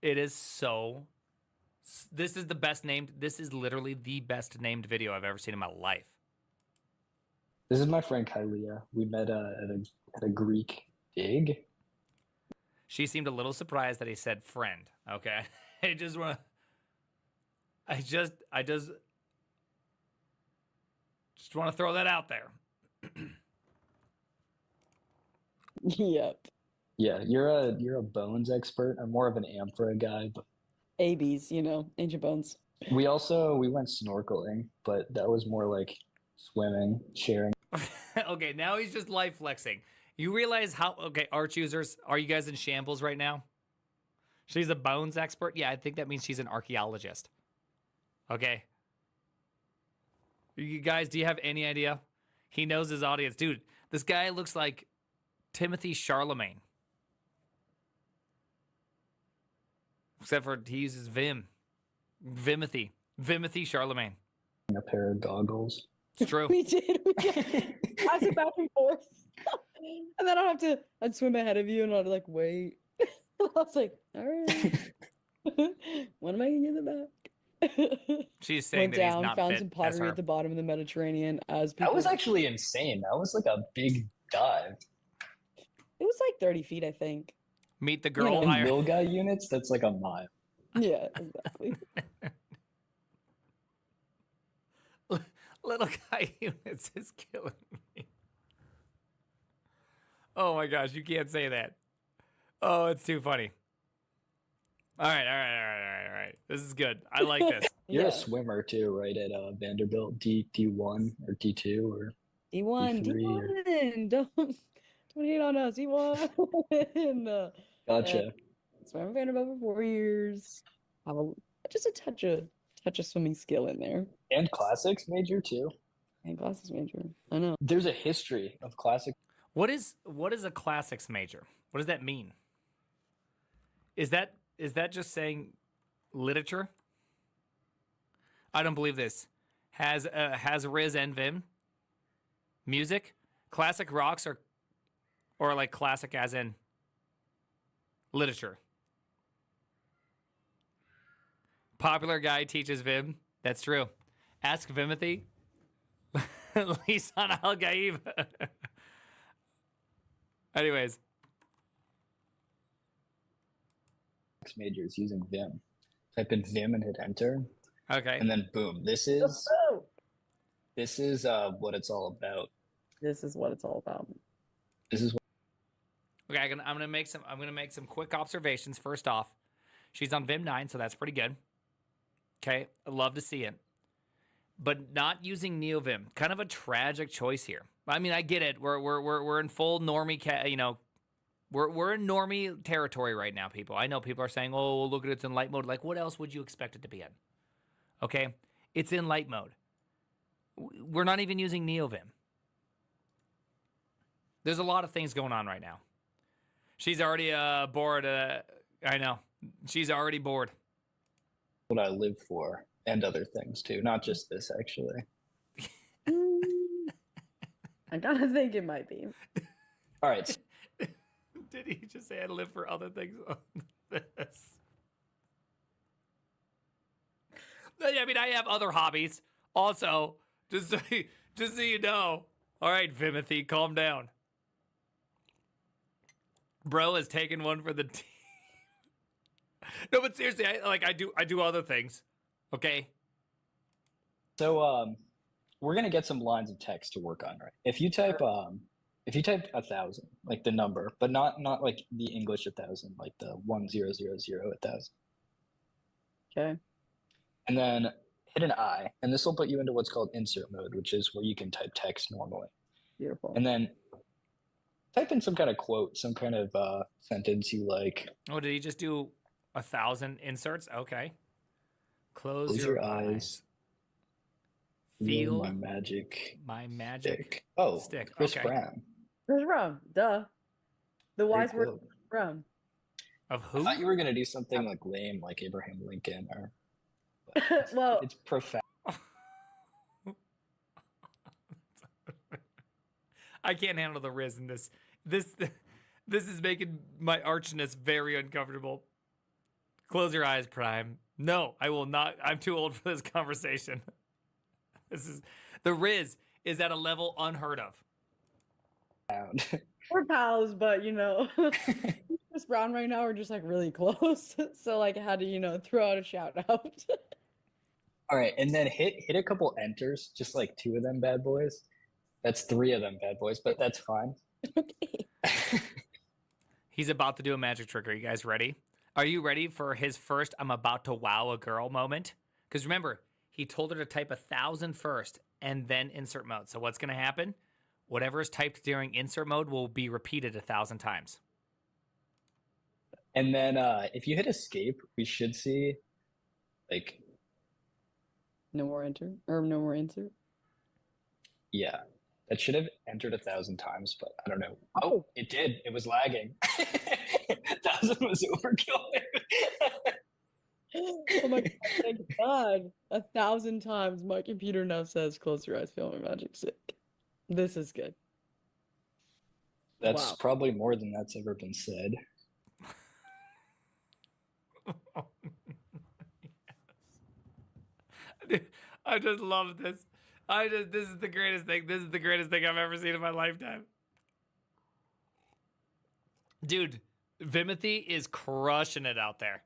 It is so. This is the best named. This is literally the best named video I've ever seen in my life. This is my friend Kylia. We met at a Greek dig. She seemed a little surprised that he said friend. Okay, I just want to. I just want to throw that out there. Yep. Yeah, you're a bones expert. I'm more of an amphora guy, but ABs, ancient bones. we went snorkeling, but that was more like swimming, sharing. Okay, now he's just life flexing. You realize how, okay, arch users, are you guys in shambles right now? She's a bones expert? Yeah, I think that means she's an archaeologist. Okay. You guys, do you have any idea? He knows his audience. Dude, this guy looks like Timothy Charlemagne. Except for he uses Vim. Vimothy. Vimothy Charlemagne. A pair of goggles. It's true. We did. I sit back and forth. And then I'd swim ahead of you and I'd like, wait. I was like, all right. When am I going to get the back? She's saying Went that he's down, not found fit some as pottery her. at the bottom of the Mediterranean as people. That was actually insane. That was like a big dive. It was like 30 feet, I think. Meet the girl. In Will Guy units, that's like a mile. Yeah, exactly. Little guy units is killing me. Oh my gosh, you can't say that. Oh, it's too funny. All right. This is good. I like this. You're Yeah. a swimmer too, right? At Vanderbilt, D1 or D2 or D1, D3 D1. Don't hate on us, D1. Gotcha. Swam at Vanderbilt for 4 years. Have just a touch of swimming skill in there. And classics major too. And classics major. I know. There's a history of classic. What is a classics major? What does that mean? Is that just saying literature? I don't believe this. Has Riz and Vim music? Classic rocks or like classic as in literature. Popular guy teaches Vim. That's true. Ask Vimothy. Lisan Al Gaib. Anyways. Majors using Vim. Type in Vim and hit enter. Okay. And then boom. This is what it's all about. This is what it's all about. This is what Okay, I'm gonna make some quick observations. First off, she's on Vim 9, so that's pretty good. Okay, I love to see it. But not using NeoVim, kind of a tragic choice here. I mean, I get it. We're in full normie, we're in normie territory right now, people. I know people are saying, "Oh, look at it's in light mode." Like, what else would you expect it to be in? Okay, it's in light mode. We're not even using NeoVim. There's a lot of things going on right now. She's already bored. I know. She's already bored. I live for, and other things too. Not just this, actually. I gotta think it might be. All right. Did he just say I live for other things on this? I mean, I have other hobbies. Also, just so you know. All right, Vimothy, calm down. Bro has taken one for the team. No, but seriously, I do other things. Okay. So we're gonna get some lines of text to work on, right? If you type 1,000, like the number, but not like the English 1,000, like the 1000 1,000. Okay. And then hit an I, and this will put you into what's called insert mode, which is where you can type text normally. Beautiful. And then type in some kind of quote, some kind of sentence you like. Oh, did he just do 1,000 inserts? Okay. Close Close your your eyes. Feel Feel my magic stick. Oh, Stick. Chris Okay. Brown. Where's Brown? Duh. The Great wise word quote. Brown. Of I who? thought you were gonna do something like lame, like Abraham Lincoln, or Well, it's profound. I can't handle the Riz in this. This is making my archness very uncomfortable. Close your eyes, Prime. No, I will not. I'm too old for this conversation. The Riz is at a level unheard of. We're pals, but Chris Brown right now are just like really close. So like, how do throw out a shout out? All right, and then hit a couple enters, just like 2 of them bad boys. That's 3 of them bad boys, but that's fine. Okay. He's about to do a magic trick. Are you guys ready? Are you ready for his first I'm about to wow a girl moment? Because remember, he told her to type 1,000 first and then insert mode. So what's going to happen? Whatever is typed during insert mode will be repeated 1,000 times. And then if you hit escape, we should see like No more enter or no more insert. yeah. That should have entered 1,000 times, but I don't know. Oh. Oh, it did. It was lagging. 1,000 was overkill. Oh my god, thank God. 1,000 times my computer now says close your eyes, feel my magic sick. This is good. That's Wow. probably more than that's ever been said. Dude, I just love this. This is the greatest thing. This is the greatest thing I've ever seen in my lifetime. Dude, Vimoty is crushing it out there.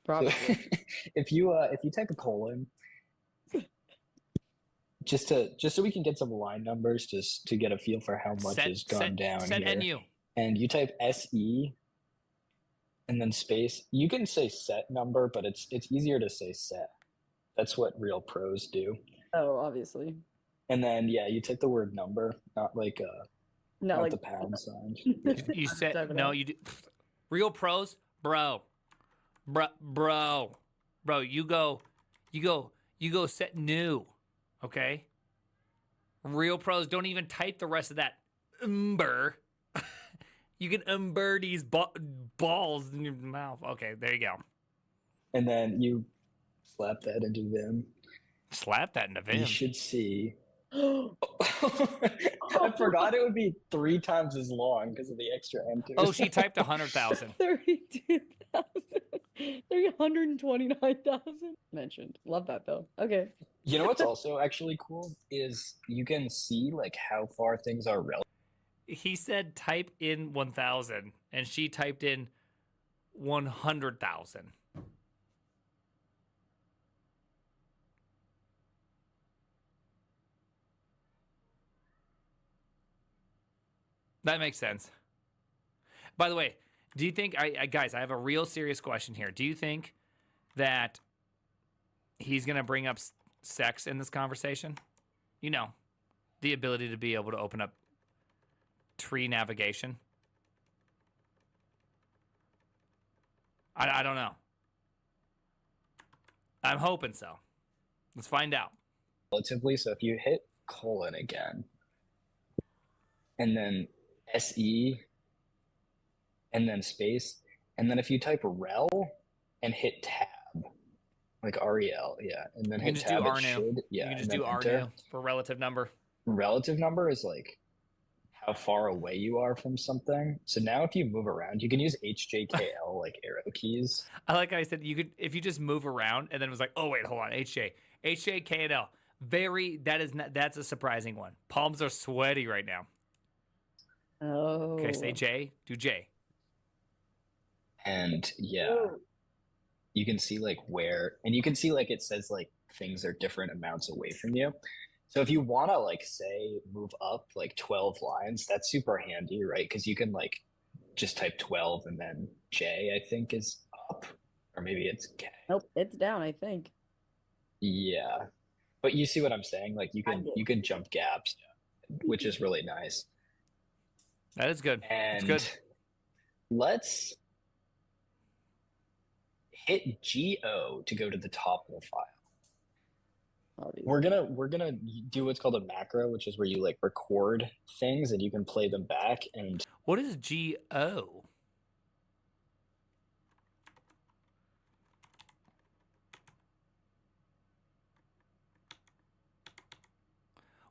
Probably. If you type a colon, just so we can get some line numbers, just to get a feel for how much has gone down Set here. NU. And you type SE and then space. You can say set number, but it's easier to say set. That's what real pros do. Oh, obviously. And then yeah, you type the word number, not like Not like the pound sign. You said Type it no. out. You do. Real pros, bro. You go set new. Okay. Real pros don't even type the rest of that. You can these balls in your mouth. Okay, there you go. And then you slap that into Vim. Slap that into You Vim. should see. I forgot it would be 3 times as long because of the extra enters. Oh, she typed 100,000. 32,000. 329,000 mentioned. Love that though. Okay. You know what's also actually cool is you can see like how far things are relative. He said type in 1,000, and she typed in 100,000. That makes sense. By the way, do you think, guys, I have a real serious question here. Do you think that he's going to bring up sex in this conversation? You know, the ability to be able to open up tree navigation. I don't know. I'm hoping so. Let's find out. Relatively. So if you hit colon again, and then SE, and then space, and then if you type rel and hit tab, like REL, yeah, and then You hit can just tab, do it RNU. should, yeah, You can and just then do enter. RNU for relative number. Relative number is like how far away you are from something. So now if you move around, you can use HJKL like arrow keys. I like how I said you could, if you just move around and then it was like, oh wait, hold on, HJ, K, and L. That's a surprising one. Palms are sweaty right now. Oh. Okay, say J, do J. And yeah, Oh. you can see like where, and you can see like it says like things are different amounts away from you. So if you want to like say move up like 12 lines, that's super handy, right? Because you can like just type 12 and then J, I think, is up, or maybe it's K. Nope, it's down, I think. Yeah, but you see what I'm saying? Like you can jump gaps, which is really nice. That is good. And It's good. let's hit GO to go to the top of the file. Obviously. We're gonna do what's called a macro, which is where you like record things and you can play them back. And What is GO?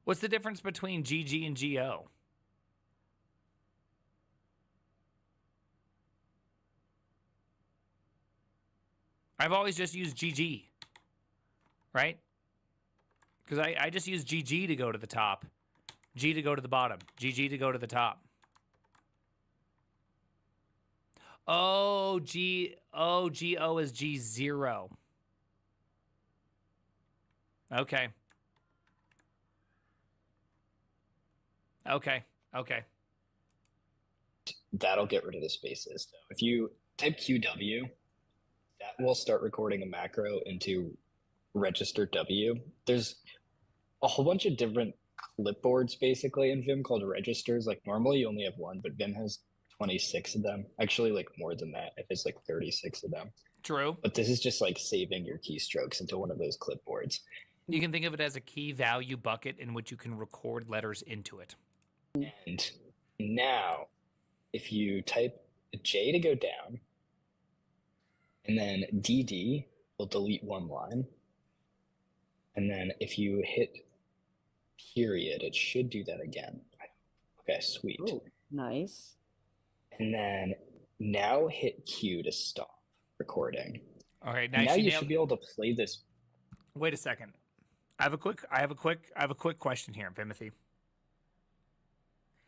What's the difference between GG and GO? I've always just used GG, right? Because I just use GG to go to the top, G to go to the bottom, GG to go to the top. Oh, GO is G0. Okay. Okay. Okay. That'll get rid of the spaces. So if you type QW, that will start recording a macro into register W. There's a whole bunch of different clipboards basically in Vim called registers. Like normally you only have one, but Vim has 26 of them. Actually, like more than that. It has like 36 of them. True. But this is just like saving your keystrokes into one of those clipboards. You can think of it as a key value bucket in which you can record letters into it. And now, if you type J to go down, and then DD will delete one line. And then if you hit period, it should do that again. Okay, sweet. Oh, nice. And then now hit Q to stop recording. All right, Now you should be able to play this. Wait a second. I have a quick question here, Vimoty.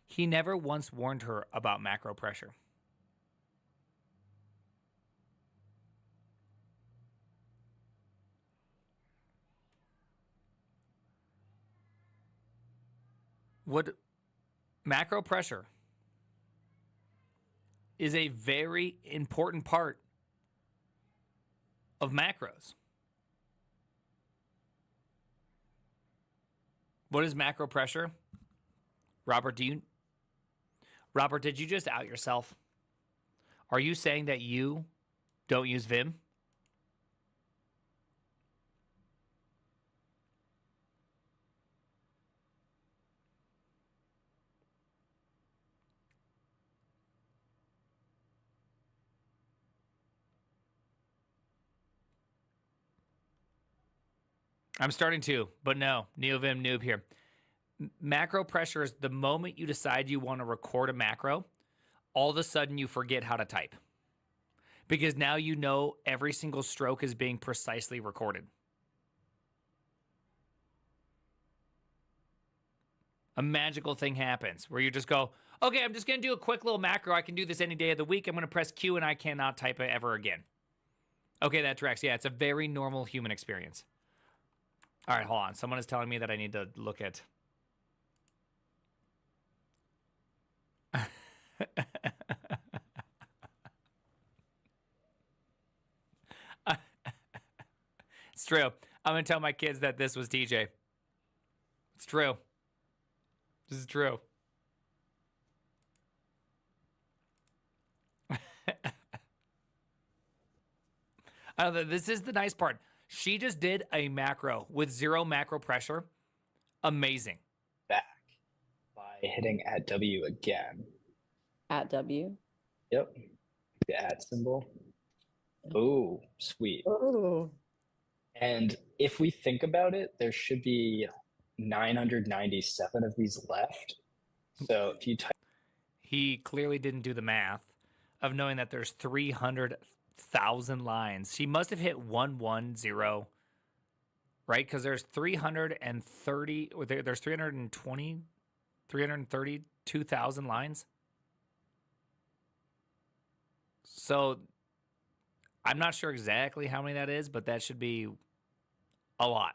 He never once warned her about macro pressure. What macro pressure is a very important part of macros. What is macro pressure? Robert, did you just out yourself? Are you saying that you don't use Vim? I'm starting to, but no, NeoVim noob here. Macro pressure is the moment you decide you want to record a macro, all of a sudden you forget how to type. Because now you know every single stroke is being precisely recorded. A magical thing happens where you just go, okay, I'm just going to do a quick little macro. I can do this any day of the week. I'm going to press Q and I cannot type it ever again. Okay, that tracks. Yeah, it's a very normal human experience. All right, hold on. Someone is telling me that I need to look at... It's true. I'm going to tell my kids that this was TJ. It's true. This is true. I don't know, this is the nice part. She just did a macro with zero macro pressure. Amazing. Back by hitting @W again. @W. Yep. The @ symbol. Oh, sweet. Oh. And if we think about it, there should be 997 of these left. So if you type... He clearly didn't do the math of knowing that there's 300,000 lines. She must have hit 110, right? Because there's 330, there's 332,000 lines. So I'm not sure exactly how many that is, but that should be a lot.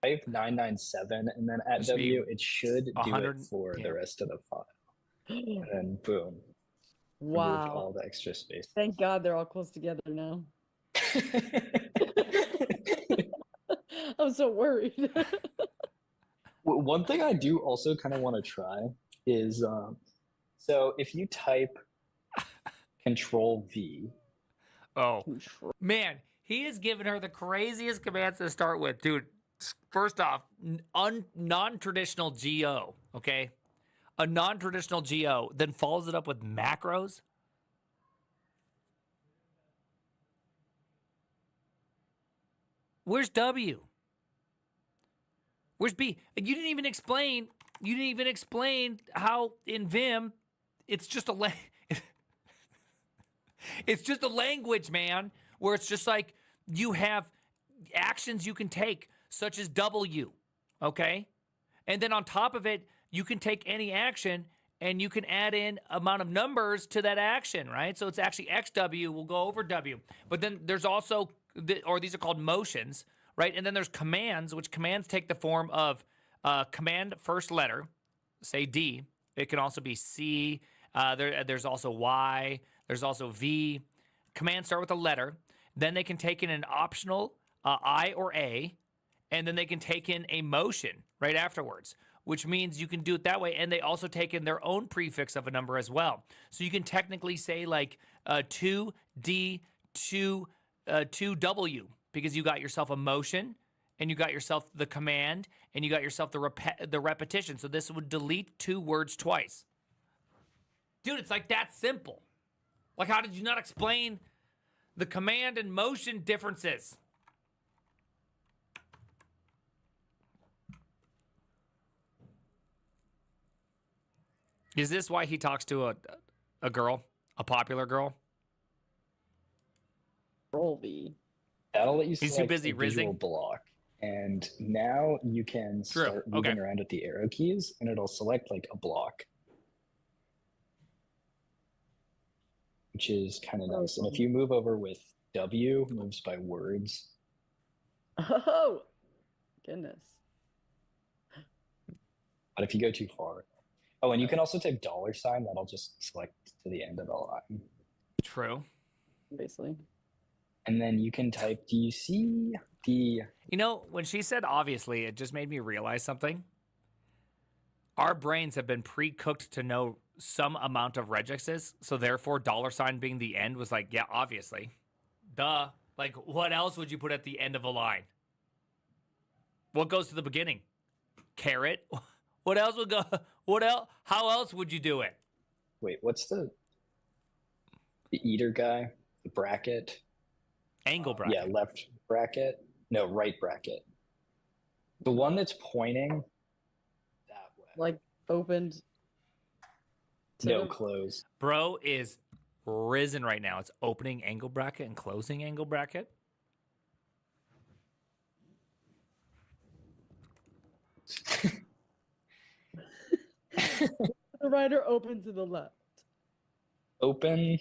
Type 997 and then @W, it should do it for the rest of the file. And then boom. Wow. All the extra space. Thank God they're all close together now. I'm so worried. One thing I do also kind of want to try is, so if you type Control V. Oh, man, he has given her the craziest commands to start with. Dude, first off, non-traditional GO, okay? A non-traditional GO, then follows it up with macros. Where's W? Where's B? You didn't even explain how in Vim it's just a it's just a language, man. where it's just like you have actions you can take, such as W, okay? And then on top of it, you can take any action and you can add in amount of numbers to that action, right? So it's actually XW will go over W. But then there's also, or these are called motions, right? And then there's commands, which commands take the form of command first letter, say D. It can also be C. There's also Y. There's also V. Commands start with a letter. Then they can take in an optional I or A, and then they can take in a motion right afterwards, which means you can do it that way. And they also take in their own prefix of a number as well. So you can technically say like 2D, 2W, because you got yourself a motion, and you got yourself the command, and you got yourself the repetition. So this would delete 2 words twice. Dude, it's like that simple. Like, how did you not explain the command and motion differences? Is this why he talks to a girl, a popular girl? Rolby. That'll let you He's too select busy a visual rizzing? block. And now you can True. start moving Okay. around with the arrow keys, and it'll select like a block, which is kind of nice. And if you move over with W, moves by words. Oh, goodness. But if you go too far, oh, and you can also type $, that'll just select to the end of the line. True. Basically. And then you can type, do you see the... You know, when she said obviously, it just made me realize something. Our brains have been pre-cooked to know some amount of regexes, so therefore $ being the end was like, yeah, obviously. Duh. Like, what else would you put at the end of a line? What goes to the beginning? Caret? What else would go? What else? How else would you do it? Wait, what's the eater guy? The bracket? Angle bracket. Yeah, left bracket. No, right bracket. The one that's pointing that way. Like opened. to No, the- close. Bro is risen right now. It's opening angle bracket and closing angle bracket. The rider open to the left. Open.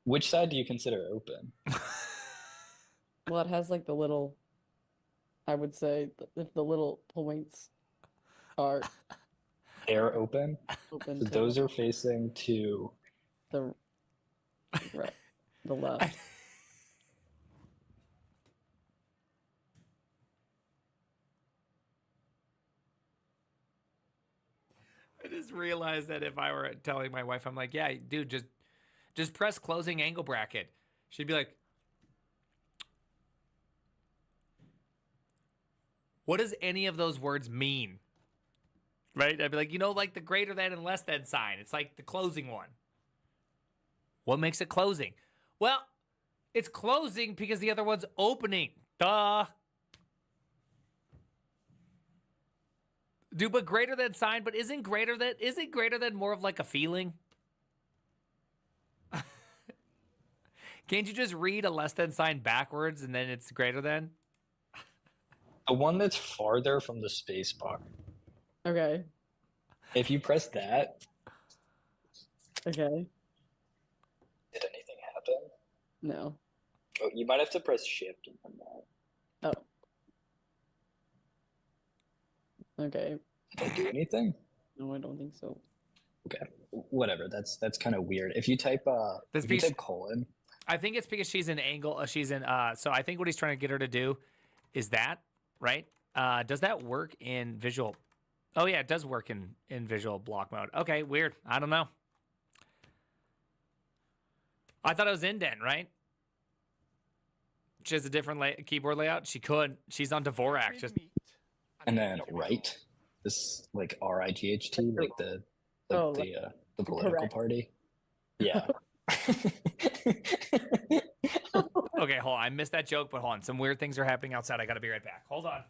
Which side do you consider open? Well, it has like the little. I would say if the little points are They're open. open So to those are facing to the right, the left. I just realized that if I were telling my wife, I'm like, yeah, dude, just press closing angle bracket. She'd be like, what does any of those words mean? Right? I'd be like, like the greater than and less than sign. It's like the closing one. What makes it closing? Well, it's closing because the other one's opening. Duh. Dude, but greater than sign, but isn't greater than more of like a feeling? Can't you just read a less than sign backwards and then it's greater than? the one that's farther from the space bar. Okay. If you press that, Okay. did anything happen? No. Oh, you might have to press shift and then that. Oh. Okay. Did I do anything? No, I don't think so. Okay, whatever. That's kind of weird. If you type That's if you because- type colon, I think it's because she's in angle. So I think what he's trying to get her to do is that, right? Does that work in visual? Oh yeah, it does work in visual block mode. Okay, weird. I don't know. I thought it was indent, right? She has a different keyboard layout. She could. She's on Dvorak. Just and then right, this like RIGHT, like the Oh, the political correct. party. Yeah. okay. Hold on. I missed that joke, but hold on. Some weird things are happening outside. I got to be right back. Hold on.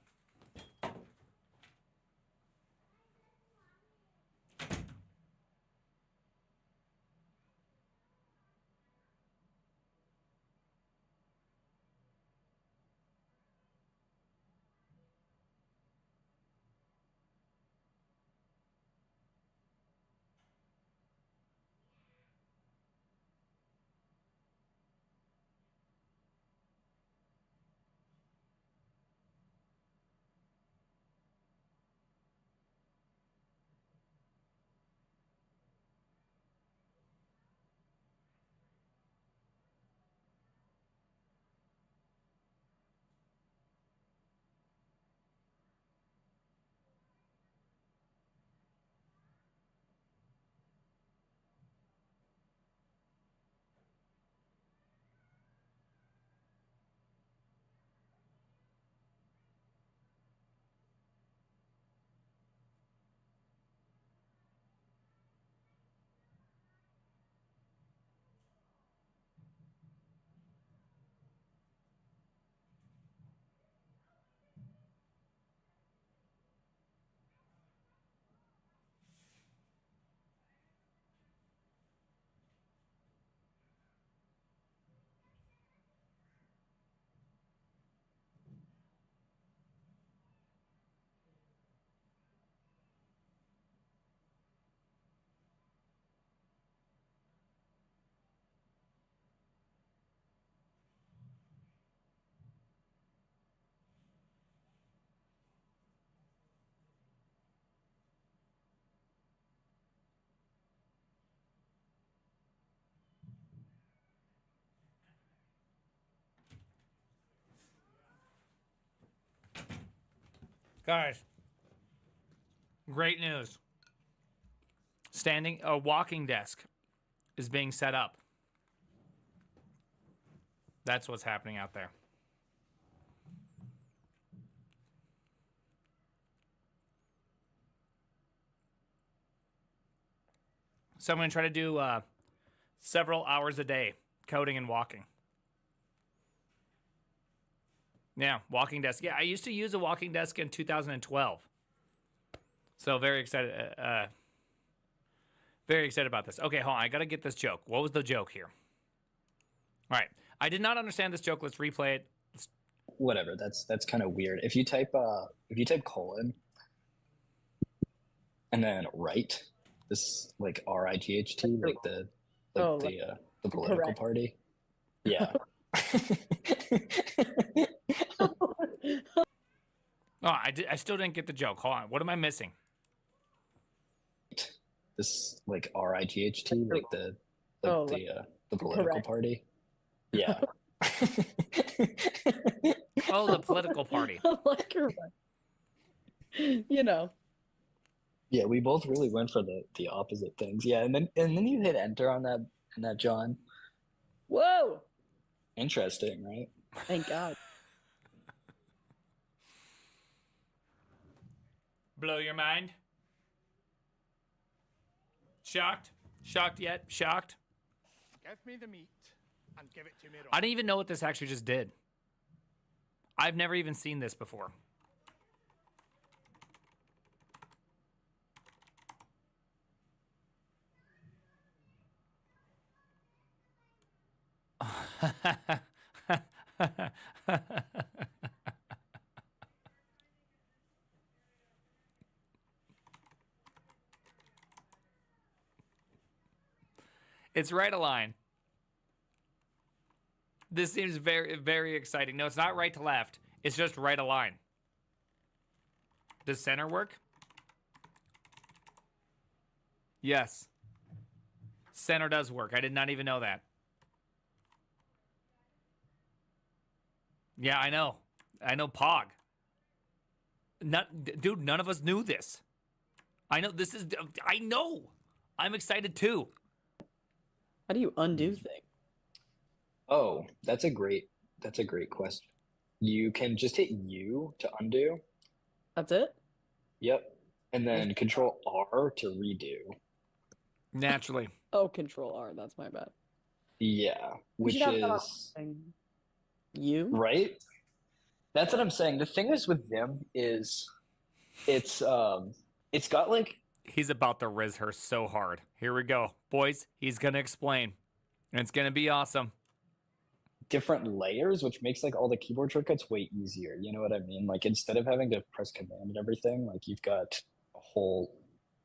Guys, great news. A walking desk is being set up. That's what's happening out there. So I'm going to try to do several hours a day coding and walking. Yeah, walking desk. Yeah, I used to use a walking desk in 2012. So very excited. Very excited about this. Okay, hold on. I got to get this joke. What was the joke here? All right. I did not understand this joke. Let's replay it. Whatever. That's kind of weird. If you type colon and then right, this like RIGHT, like the political correct. party. Yeah. Oh, I still didn't get the joke. Hold on. What am I missing? This like RIGHT, like the political correct. party. Yeah. Oh, the political party. Like correct. You know. Yeah, we both really went for the opposite things. Yeah, and then you hit enter on that John. Whoa. Interesting, right? Thank God. Blow your mind? Shocked? Shocked yet? Shocked? Give me the meat and give it to me raw. I didn't even know what this actually just did. I've never even seen this before. It's right a line. This seems very, very exciting. No, it's not right to left. It's just right a line. Does center work? Yes. Center does work. I did not even know that. Yeah, I know. I know Pog. Dude, none of us knew this. I know this is... I know. I'm excited too. How do you undo things? Oh, that's a great question. You can just hit U to undo. That's it? Yep. And then Control R to redo. Naturally. Oh, Control R. That's my bad. Yeah, We which should have that on is thing. You? right. That's what I'm saying. The thing is with them is it's got like He's about to riz her so hard. Here we go. Boys, he's going to explain. And it's going to be awesome. different layers, which makes like all the keyboard shortcuts way easier. You know what I mean? Like instead of having to press command and everything, like you've got a whole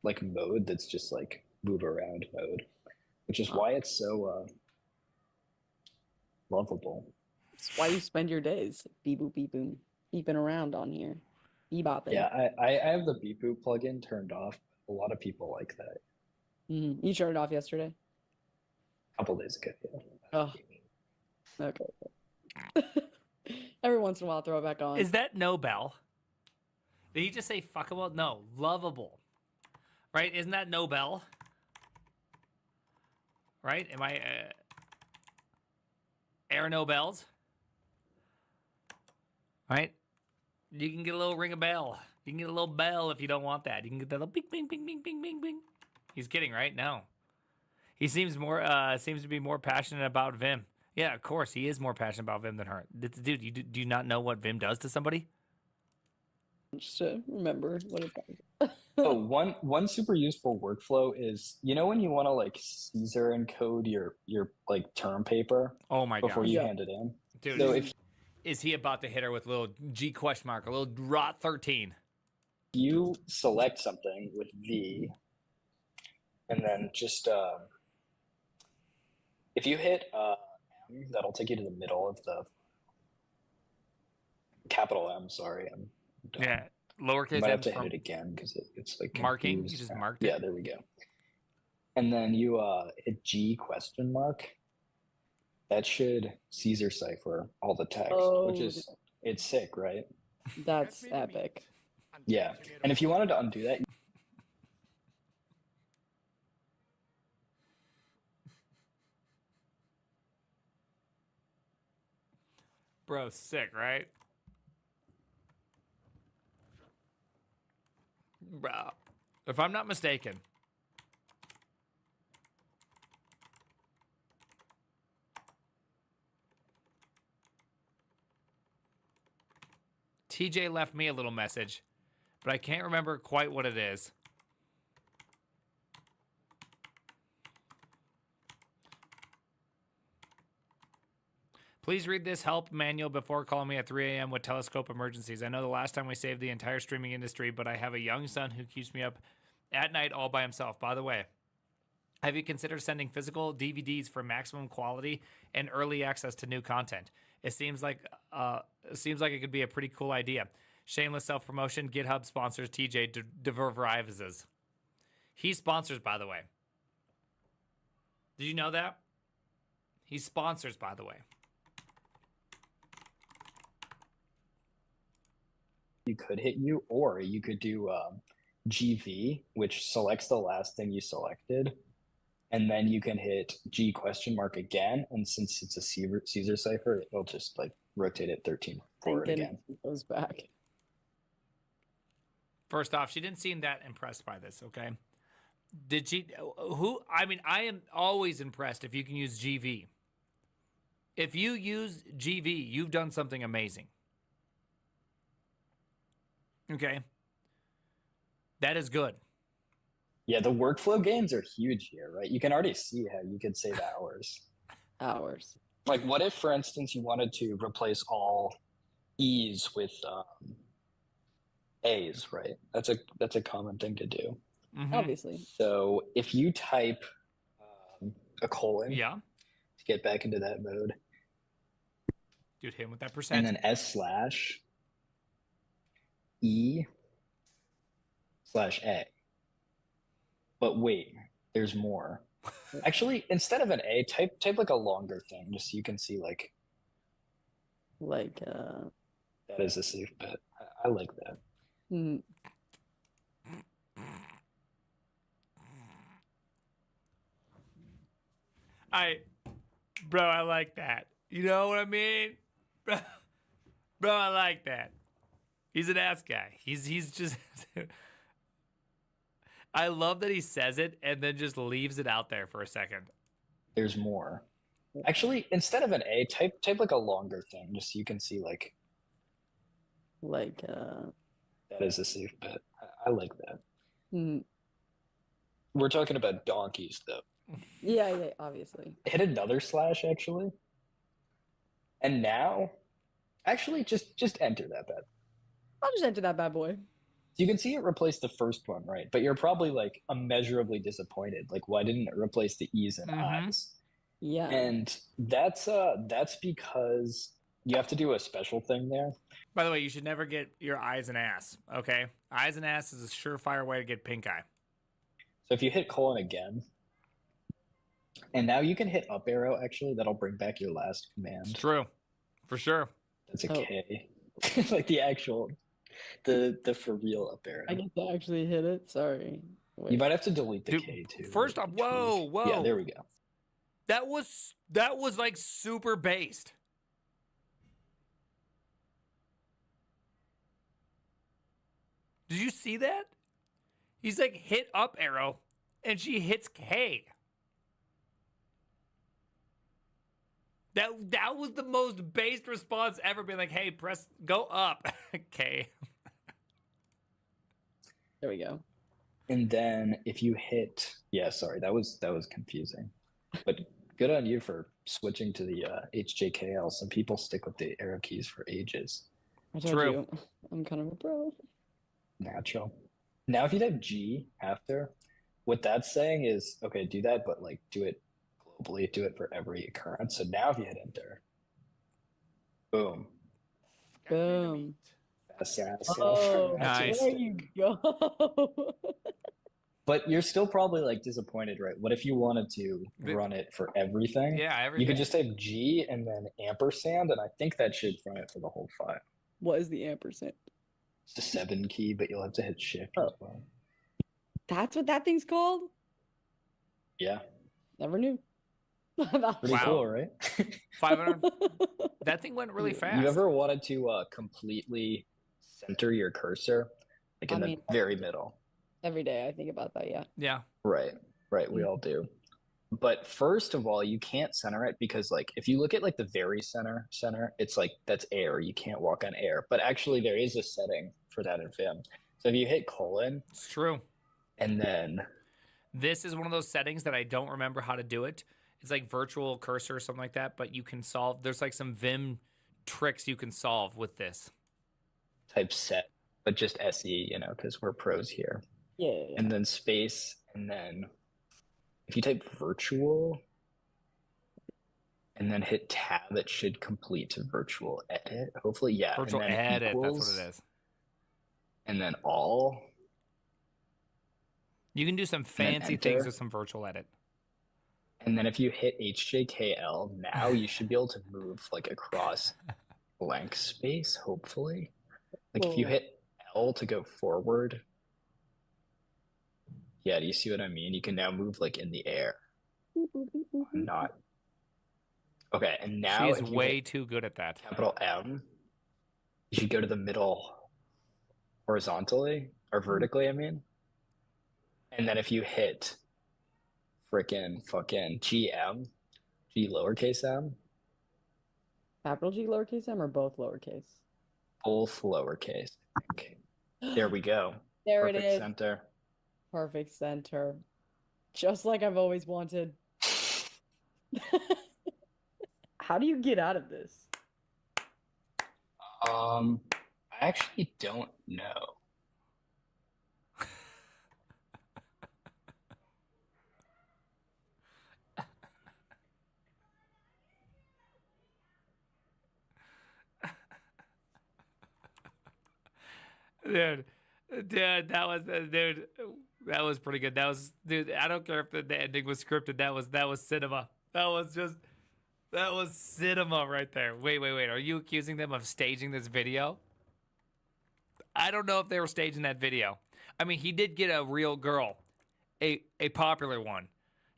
like mode that's just like move around mode, which is why it's so lovable. It's why you spend your days beep boop beep boom beeping around on here. Bebopping. Yeah, I have the beep boop plugin turned off. A lot of people like that. You turned it off yesterday? A couple days ago. Yeah. Oh. Okay. Every once in a while, throw it back on. Is that Nobel? Did he just say fuckable? No, lovable. Right? Isn't that Nobel? Right? Am I Air Nobels? Right? You can get a little ring a bell. You can get a little bell if you don't want that. You can get that little bing, bing, bing, bing, bing, bing, bing. He's kidding, right? No. He seems to be more passionate about Vim. Yeah, of course, he is more passionate about Vim than her. Dude, do you not know what Vim does to somebody? Just to remember what it does. Oh, one super useful workflow is, you know, when you want to like Caesar encode your like term paper Oh my before god. you hand it in. Dude, So if is he about to hit her with a little G question mark, a little rot 13? you select something with V, and then just if you hit M, that'll take you to the middle of the capital M. Sorry, I'm dumb. Yeah, You lowercase might have m to hit from it again because it's like marking. confused. You just marked it. Yeah, there we go. And then you hit G question mark. That should Caesar cipher all the text, which is it's sick, right? That's Give me the meat epic. and give Yeah, it to me and if you raw. wanted to undo that, Bro, sick, right? Bro, if I'm not mistaken, TJ left me a little message, but I can't remember quite what it is. Please read this help manual before calling me at 3 a.m. with telescope emergencies. I know the last time we saved the entire streaming industry, but I have a young son who keeps me up at night all by himself. By the way, have you considered sending physical DVDs for maximum quality and early access to new content? It seems like it could be a pretty cool idea. Shameless self promotion. GitHub sponsors TJ DeVervrives. He sponsors, by the way. Did you know that? He sponsors, by the way. you could hit you, or you could do GV, which selects the last thing you selected, and then you can hit G question mark again. And since it's a Caesar cipher, it'll just like rotate it 13 forward again. Goes back. First off, she didn't seem that impressed by this, okay? Did she? Who? I mean, I am always impressed if you can use GV. If you use GV, you've done something amazing. Okay? That is good. Yeah, the workflow gains are huge here, right? You can already see how you could save hours. Hours. Like, what if, for instance, you wanted to replace all E's with A's, right? That's a common thing to do. Mhm. Obviously. So if you type a colon Yeah. to get back into that mode, Dude, hit him with that percent. and then S/E/A. But wait, there's more. Actually, instead of an A, type like a longer thing, just so you can see like that is a safe bet. I like that. mm, Bro, I like that. You know what I mean? Bro, I like that. He's an ass guy. He's just I love that he says it and then just leaves it out there for a second. There's more. Actually, instead of an A, type like a longer thing, just so you can see like that is a safe bet. I like that. mm, We're talking about donkeys, though. yeah, obviously. Hit another slash, actually. And now, actually, just enter that bet. I'll just enter that bad boy. You can see it replaced the first one, right? But you're probably like immeasurably disappointed. Like, why didn't it replace the E's and I's? Yeah. And that's because you have to do a special thing there. By the way, you should never get your eyes and ass, okay? Eyes and ass is a surefire way to get pink eye. So if you hit colon again, and now you can hit up arrow, actually, that'll bring back your last command. It's true. For sure. That's a Oh. K. Like the actual, the for real up arrow. I get to actually hit it. Sorry. Wait. You might have to delete the Dude, K too. first off, whoa. Yeah, there we go. That was like super based. Did you see that? He's like hit up arrow and she hits K. That was the most based response ever. Being like, hey, go up. K. There we go. And then if you hit, yeah, sorry, that was confusing. But good on you for switching to the HJKL. Some people stick with the arrow keys for ages. I told True. you, I'm kind of a pro. Natural. Now, if you type G after, what that's saying is, okay, do that, but like do it globally, do it for every occurrence. So now if you hit enter, boom. Give me the Boom. meat. Oh, Nice. there you go. But you're still probably like disappointed, right? What if you wanted to run it for everything? Yeah, You everything. could just type G and then ampersand, and I think that should run it for the whole file. What is the ampersand? It's a 7 key, but you'll have to hit shift as well. That's what that thing's called? Yeah. Never knew. Pretty Wow. cool, right? 500. That thing went really fast. You ever wanted to completely center your cursor, like in the very middle? Every day I think about that, yeah. Yeah. Right. We all do. But first of all, you can't center it because, like, if you look at like the very center, it's like that's air. You can't walk on air. But actually, there is a setting for that in Vim. So if you hit colon, It's true. and then This is one of those settings that I don't remember how to do it. It's like virtual cursor or something like that, but you can solve. There's like some Vim tricks you can solve with this. type set, but just SE, because we're pros here. Yeah. And then space, and then if you type virtual and then hit tab, it should complete to virtual edit. Hopefully, yeah. Virtual and then edit, equals, that's what it is. And then all. You can do some fancy things with some virtual edit. And then if you hit HJKL, now you should be able to move like across blank space, hopefully. Like if you hit L to go forward. Yeah, do you see what I mean? You can now move like in the air. Not. Okay, and now She's way too good at that. Capital M, you should go to the middle horizontally, or vertically, I mean. And then if you hit fucking GM, G lowercase m. Capital G lowercase m or both lowercase? Both lowercase, I think. There we go. There Perfect it is. Center. Perfect center. Just like I've always wanted. How do you get out of this? I actually don't know. Dude, that was pretty good. Dude, I don't care if the ending was scripted. That was cinema. That was cinema right there. Wait. Are you accusing them of staging this video? I don't know if they were staging that video. I mean, he did get a real girl, a popular one,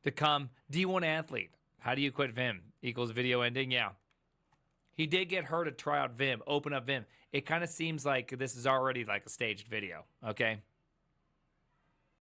to come D1 athlete. How do you quit Vim? Equals video ending? Yeah. He did get her to try out Vim, open up Vim. It kind of seems like this is already like a staged video, okay?